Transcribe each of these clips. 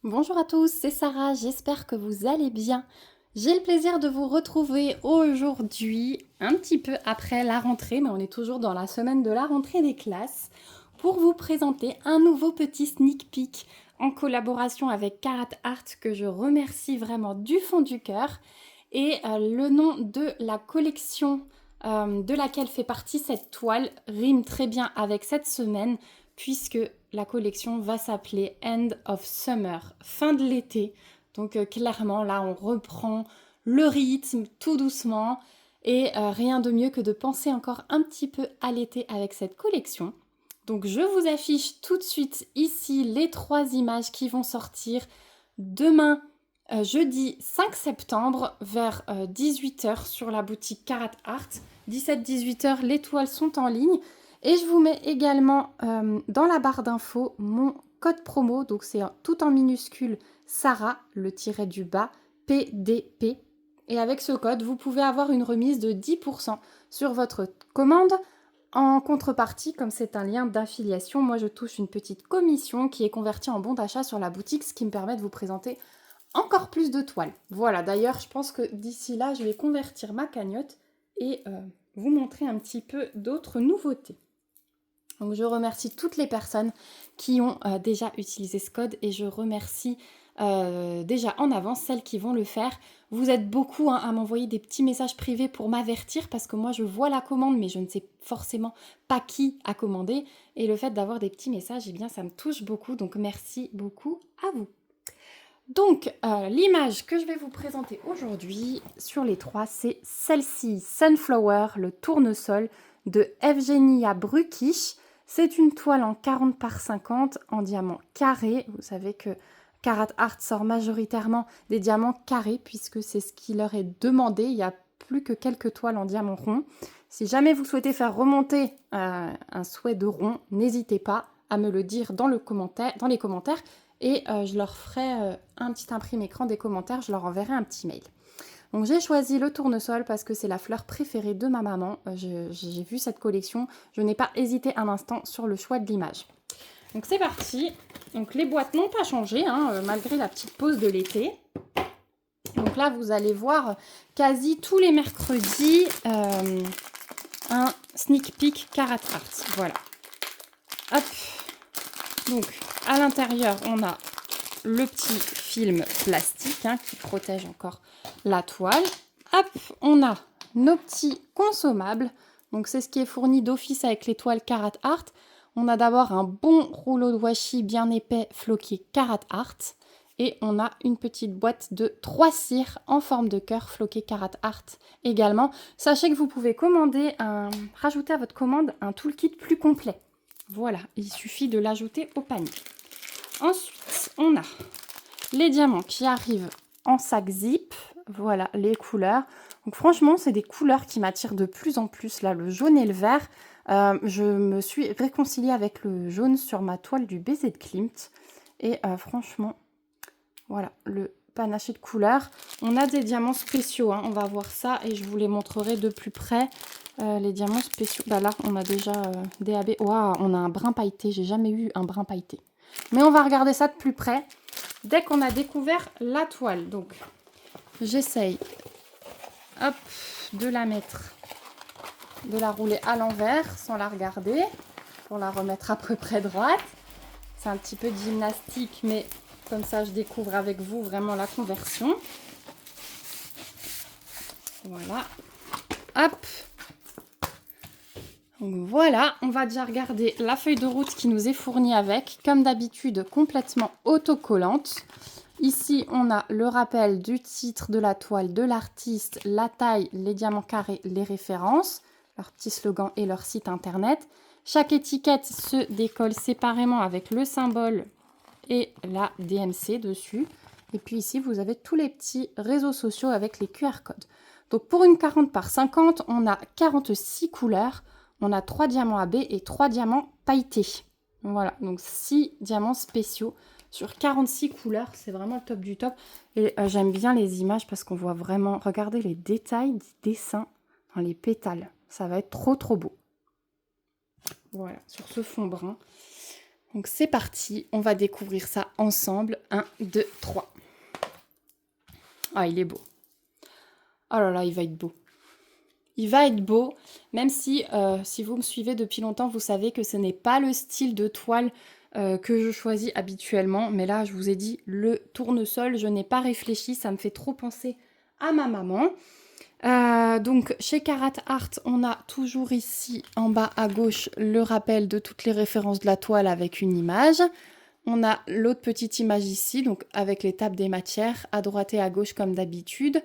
Bonjour à tous, c'est Sarah, j'espère que vous allez bien. J'ai le plaisir de vous retrouver aujourd'hui, un petit peu après la rentrée, mais on est toujours dans la semaine de la rentrée des classes, pour vous présenter un nouveau petit sneak peek en collaboration avec Karat Art que je remercie vraiment du fond du cœur. Et le nom de la collection de laquelle fait partie cette toile rime très bien avec cette semaine puisque la collection va s'appeler End of Summer, fin de l'été. Donc clairement là on reprend le rythme tout doucement et rien de mieux que de penser encore un petit peu à l'été avec cette collection. Donc je vous affiche tout de suite ici les 3 images qui vont sortir demain jeudi 5 septembre vers 18 h sur la boutique Karat Art. 17-18 h les toiles sont en ligne. Et je vous mets également dans la barre d'infos mon code promo. Donc c'est tout en minuscule Sarah, le tiret du bas, PDP. Et avec ce code, vous pouvez avoir une remise de 10% sur votre commande. En contrepartie, comme c'est un lien d'affiliation, moi je touche une petite commission qui est convertie en bon d'achat sur la boutique, ce qui me permet de vous présenter encore plus de toiles. Voilà, d'ailleurs, je pense que d'ici là, je vais convertir ma cagnotte et vous montrer un petit peu d'autres nouveautés. Donc je remercie toutes les personnes qui ont déjà utilisé ce code et je remercie déjà en avance celles qui vont le faire. Vous êtes beaucoup à m'envoyer des petits messages privés pour m'avertir parce que moi je vois la commande mais je ne sais forcément pas qui a commandé. Et le fait d'avoir des petits messages, eh bien ça me touche beaucoup. Donc merci beaucoup à vous. Donc, l'image que je vais vous présenter aujourd'hui sur les 3, c'est celle-ci, Sunflower, le tournesol de Evgenia Brukish. C'est une toile en 40 par 50 en diamant carré. Vous savez que Karat Art sort majoritairement des diamants carrés puisque c'est ce qui leur est demandé. Il n'y a plus que quelques toiles en diamant rond. Si jamais vous souhaitez faire remonter un souhait de rond, n'hésitez pas à me le dire dans les commentaires. Et je leur ferai un petit imprime écran des commentaires, je leur enverrai un petit mail. Donc j'ai choisi le tournesol parce que c'est la fleur préférée de ma maman. J'ai vu cette collection, je n'ai pas hésité un instant sur le choix de l'image. Donc c'est parti. Donc les boîtes n'ont pas changé, malgré la petite pause de l'été. Donc là, vous allez voir quasi tous les mercredis un sneak peek Karat Art. Voilà. Hop. Donc à l'intérieur, on a le petit film plastique qui protège encore la toile. Hop, on a nos petits consommables. Donc c'est ce qui est fourni d'office avec les toiles Karat Art. On a d'abord un bon rouleau de washi bien épais floqué Karat Art. Et on a une petite boîte de 3 cires en forme de cœur floqué Karat Art également. Sachez que vous pouvez rajouter à votre commande un toolkit plus complet. Voilà, il suffit de l'ajouter au panier. Ensuite, on a les diamants qui arrivent en sac zip. Voilà les couleurs. Donc franchement, c'est des couleurs qui m'attirent de plus en plus. Là, le jaune et le vert. Je me suis réconciliée avec le jaune sur ma toile du baiser de Klimt. Et franchement, voilà, le panaché de couleurs. On a des diamants spéciaux. On va voir ça et je vous les montrerai de plus près. Les diamants spéciaux. Bah là, on a déjà DAB. Waouh, on a un brun pailleté. J'ai jamais eu un brun pailleté. Mais on va regarder ça de plus près dès qu'on a découvert la toile. Donc, j'essaye de la mettre, de la rouler à l'envers sans la regarder pour la remettre à peu près droite. C'est un petit peu de gymnastique, mais comme ça, je découvre avec vous vraiment la conversion. Voilà. Hop. Donc voilà, on va déjà regarder la feuille de route qui nous est fournie avec, comme d'habitude, complètement autocollante. Ici, on a le rappel du titre de la toile, de l'artiste, la taille, les diamants carrés, les références, leur petit slogan et leur site internet. Chaque étiquette se décolle séparément avec le symbole et la DMC dessus. Et puis ici, vous avez tous les petits réseaux sociaux avec les QR codes. Donc pour une 40 par 50, on a 46 couleurs. On a 3 diamants AB et 3 diamants pailletés. Voilà, donc 6 diamants spéciaux sur 46 couleurs. C'est vraiment le top du top. Et j'aime bien les images parce qu'on voit vraiment, regardez les détails du dessin dans les pétales. Ça va être trop trop beau. Voilà, sur ce fond brun. Donc c'est parti, on va découvrir ça ensemble. 1, 2, 3. Ah, il est beau. Oh là là, il va être beau. Il va être beau, même si, si vous me suivez depuis longtemps, vous savez que ce n'est pas le style de toile que je choisis habituellement. Mais là, je vous ai dit, le tournesol, je n'ai pas réfléchi, ça me fait trop penser à ma maman. Donc, chez Carat Art, on a toujours ici, en bas à gauche, le rappel de toutes les références de la toile avec une image. On a l'autre petite image ici, donc avec l'étape des matières, à droite et à gauche comme d'habitude.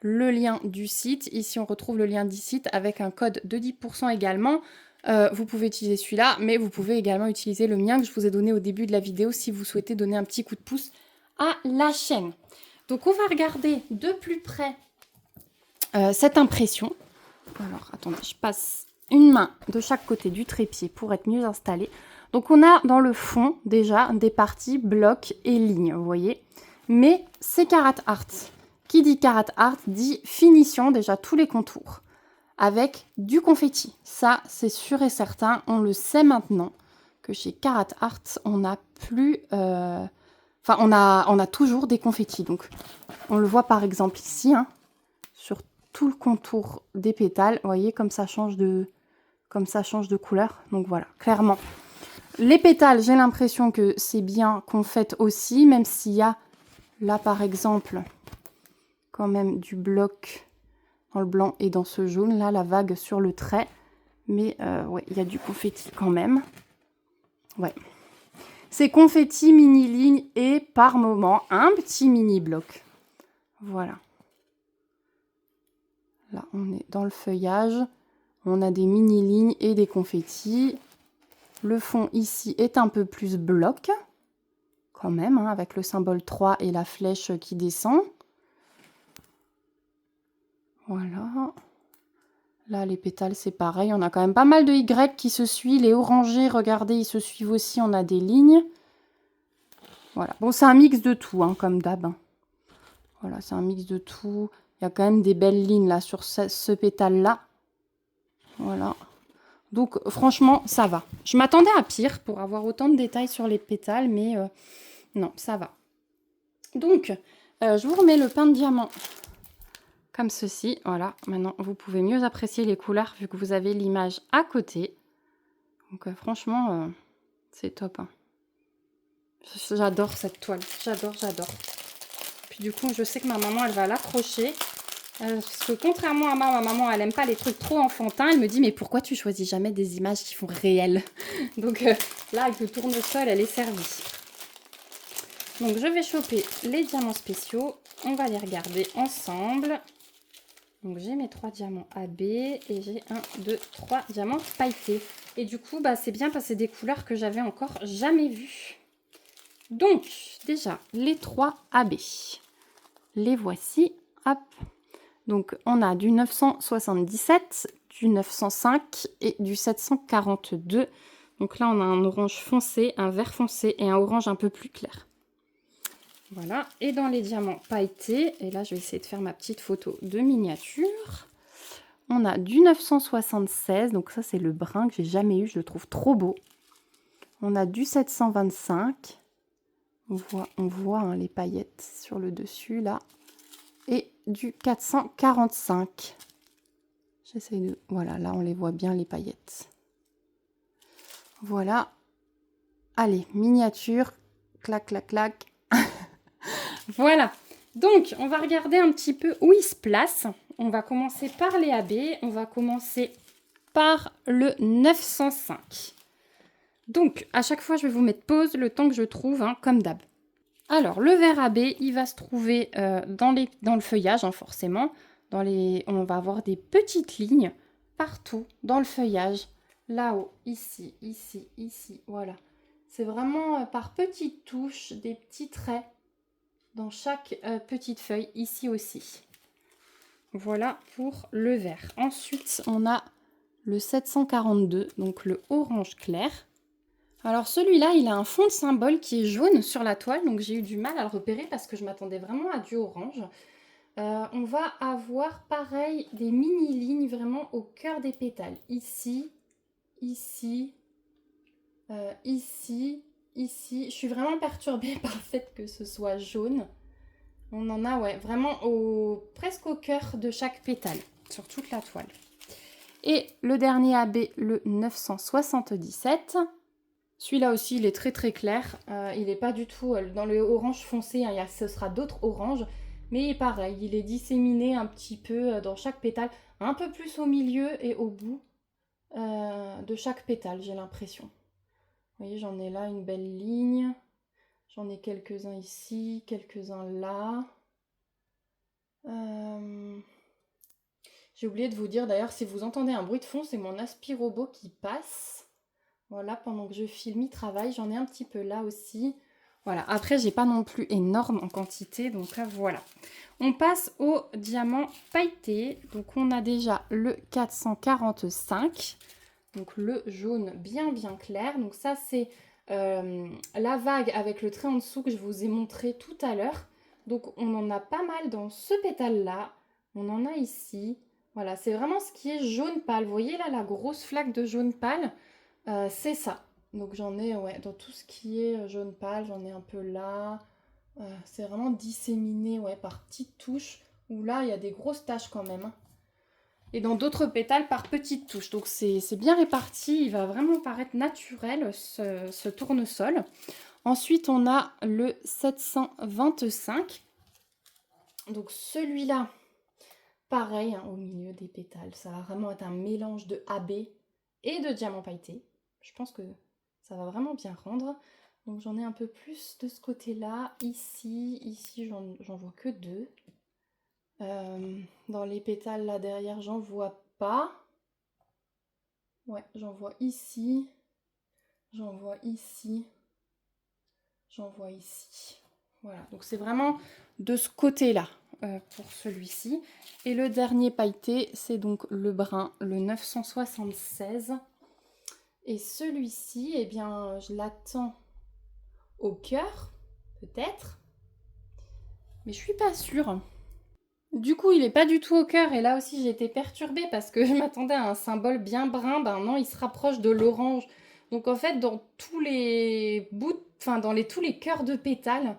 Le lien du site, ici on retrouve le lien du site avec un code de 10% également. Vous pouvez utiliser celui-là, mais vous pouvez également utiliser le mien que je vous ai donné au début de la vidéo si vous souhaitez donner un petit coup de pouce à la chaîne. Donc on va regarder de plus près cette impression. Alors attendez, je passe une main de chaque côté du trépied pour être mieux installée. Donc on a dans le fond déjà des parties blocs et lignes, vous voyez. Mais c'est Carat Art. Qui dit Carat Art dit finition, déjà tous les contours, avec du confetti. Ça, c'est sûr et certain, on le sait maintenant, que chez Carat Art, on n'a plus... Enfin, on a toujours des confettis. Donc, on le voit par exemple ici, hein, sur tout le contour des pétales. Vous voyez, comme ça change de couleur. Donc voilà, clairement. Les pétales, j'ai l'impression que c'est bien confet aussi, même s'il y a là, par exemple... quand même du bloc dans le blanc et dans ce jaune, là, la vague sur le trait. Mais ouais, il y a du confetti quand même. Ouais. C'est confetti, mini-ligne et par moment, un petit mini-bloc. Voilà. Là, on est dans le feuillage. On a des mini-lignes et des confettis. Le fond ici est un peu plus bloc. Quand même, hein, avec le symbole 3 et la flèche qui descend. Voilà. Là, les pétales, c'est pareil. On a quand même pas mal de Y qui se suivent. Les orangés, regardez, ils se suivent aussi. On a des lignes. Voilà. Bon, c'est un mix de tout, hein, comme d'hab. Hein. Voilà, c'est un mix de tout. Il y a quand même des belles lignes là sur ce pétale-là. Voilà. Donc, franchement, ça va. Je m'attendais à pire pour avoir autant de détails sur les pétales, mais non, ça va. Donc, je vous remets le pain de diamant comme ceci. Voilà, maintenant, vous pouvez mieux apprécier les couleurs vu que vous avez l'image à côté. Donc, franchement, c'est top. Hein. J'adore cette toile. J'adore, j'adore. Puis du coup, je sais que ma maman, elle va l'accrocher. Parce que contrairement à ma maman, elle n'aime pas les trucs trop enfantins. Elle me dit, mais pourquoi tu choisis jamais des images qui font réel? Donc là, avec le tournesol, elle est servie. Donc je vais choper les diamants spéciaux. On va les regarder ensemble. Donc j'ai mes 3 diamants AB et j'ai 1, 2, 3 diamants pailletés. Et du coup, bah, c'est bien parce que c'est des couleurs que j'avais encore jamais vues. Donc déjà, les 3 AB. Les voici. Hop. Donc, on a du 977, du 905 et du 742. Donc là, on a un orange foncé, un vert foncé et un orange un peu plus clair. Voilà. Et dans les diamants pailletés, et là, je vais essayer de faire ma petite photo de miniature. On a du 976, donc ça, c'est le brun que j'ai jamais eu. Je le trouve trop beau. On a du 725. On voit hein, les paillettes sur le dessus, là. Et du 445. J'essaie de... Voilà, là, on les voit bien, les paillettes. Voilà. Allez, miniature. Clac, clac, clac. Voilà. Donc, on va regarder un petit peu où ils se placent. On va commencer par les AB. On va commencer par le 905. Donc, à chaque fois, je vais vous mettre pause le temps que je trouve, hein, comme d'hab. Alors, le vert AB, il va se trouver dans le feuillage, hein, forcément. On va avoir des petites lignes partout dans le feuillage. Là-haut, ici, ici, ici, voilà. C'est vraiment par petites touches, des petits traits dans chaque petite feuille, ici aussi. Voilà pour le vert. Ensuite, on a le 742, donc le orange clair. Alors celui-là, il a un fond de symbole qui est jaune sur la toile, donc j'ai eu du mal à le repérer parce que je m'attendais vraiment à du orange. On va avoir pareil des mini-lignes vraiment au cœur des pétales. Ici, ici, ici ici. Je suis vraiment perturbée par le fait que ce soit jaune. On en a, ouais, vraiment presque au cœur de chaque pétale, sur toute la toile. Et le dernier AB, le 977. Celui-là aussi, il est très très clair. Il n'est pas du tout dans le orange foncé, hein, ce sera d'autres oranges. Mais pareil, il est disséminé un petit peu dans chaque pétale, un peu plus au milieu et au bout de chaque pétale, j'ai l'impression. Vous voyez, j'en ai là une belle ligne. J'en ai quelques-uns ici, quelques-uns là. J'ai oublié de vous dire d'ailleurs, si vous entendez un bruit de fond, c'est mon aspirobot qui passe. Voilà, pendant que je filme, il travaille. J'en ai un petit peu là aussi. Voilà, après, j'ai pas non plus énorme en quantité, donc là, voilà. On passe au diamant pailleté. Donc, on a déjà le 445. Donc, le jaune bien clair. Donc, ça, c'est la vague avec le trait en dessous que je vous ai montré tout à l'heure. Donc, on en a pas mal dans ce pétale-là. On en a ici. Voilà, c'est vraiment ce qui est jaune pâle. Vous voyez là, la grosse flaque de jaune pâle, c'est ça. Donc, j'en ai, ouais, dans tout ce qui est jaune pâle, j'en ai un peu là. C'est vraiment disséminé, ouais, par petites touches. Où là, il y a des grosses taches quand même, hein. Et dans d'autres pétales par petites touches. Donc c'est bien réparti, il va vraiment paraître naturel ce tournesol. Ensuite on a le 725. Donc celui-là, pareil, hein, au milieu des pétales. Ça va vraiment être un mélange de AB et de diamant pailleté. Je pense que ça va vraiment bien rendre. Donc j'en ai un peu plus de ce côté-là. Ici j'en vois que deux. Dans les pétales là derrière, j'en vois pas. Ouais, j'en vois ici. J'en vois ici. J'en vois ici. Voilà, donc c'est vraiment de ce côté-là pour celui-ci. Et le dernier pailleté, c'est donc le brun, le 976. Et celui-ci, eh bien, je l'attends au cœur, peut-être. Mais je suis pas sûre. Du coup, il n'est pas du tout au cœur, et là aussi j'ai été perturbée parce que je m'attendais à un symbole bien brun. Ben non, il se rapproche de l'orange. Donc en fait, dans tous les bouts, enfin tous les cœurs de pétales,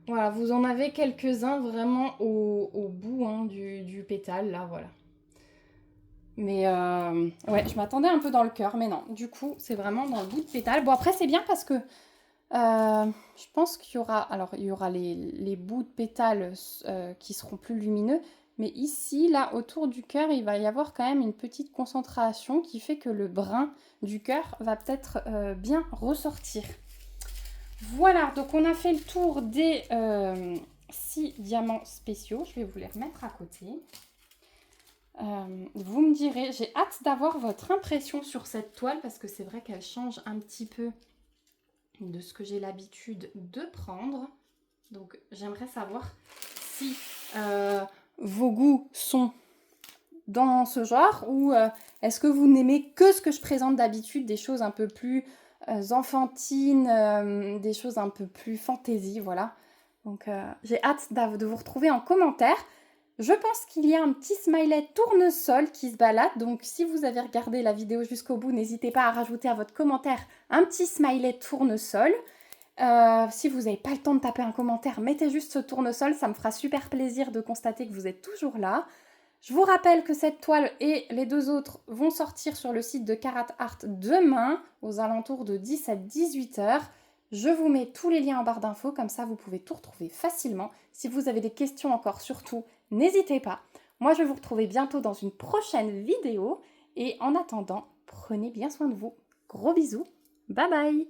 voilà, vous en avez quelques-uns vraiment au bout, hein, du pétale, là, voilà. Mais ouais, je m'attendais un peu dans le cœur, mais non. Du coup, c'est vraiment dans le bout de pétale. Bon, après, c'est bien parce que je pense qu'il y aura, alors il y aura les bouts de pétales qui seront plus lumineux, mais ici, là, autour du cœur, il va y avoir quand même une petite concentration qui fait que le brun du cœur va peut-être bien ressortir. Voilà, donc on a fait le tour des 6 diamants spéciaux. Je vais vous les remettre à côté. Vous me direz, j'ai hâte d'avoir votre impression sur cette toile parce que c'est vrai qu'elle change un petit peu de ce que j'ai l'habitude de prendre. Donc j'aimerais savoir si vos goûts sont dans ce genre ou est-ce que vous n'aimez que ce que je présente d'habitude, des choses un peu plus enfantines, des choses un peu plus fantaisie, voilà. Donc j'ai hâte de vous retrouver en commentaire. Je pense qu'il y a un petit smiley tournesol qui se balade, donc si vous avez regardé la vidéo jusqu'au bout, n'hésitez pas à rajouter à votre commentaire un petit smiley tournesol. Si vous n'avez pas le temps de taper un commentaire, mettez juste ce tournesol, ça me fera super plaisir de constater que vous êtes toujours là. Je vous rappelle que cette toile et les deux autres vont sortir sur le site de Carat Art demain, aux alentours de 10 à 18 h. Je vous mets tous les liens en barre d'infos, comme ça vous pouvez tout retrouver facilement. Si vous avez des questions encore, surtout, n'hésitez pas. Moi, je vais vous retrouver bientôt dans une prochaine vidéo. Et en attendant, prenez bien soin de vous. Gros bisous. Bye bye.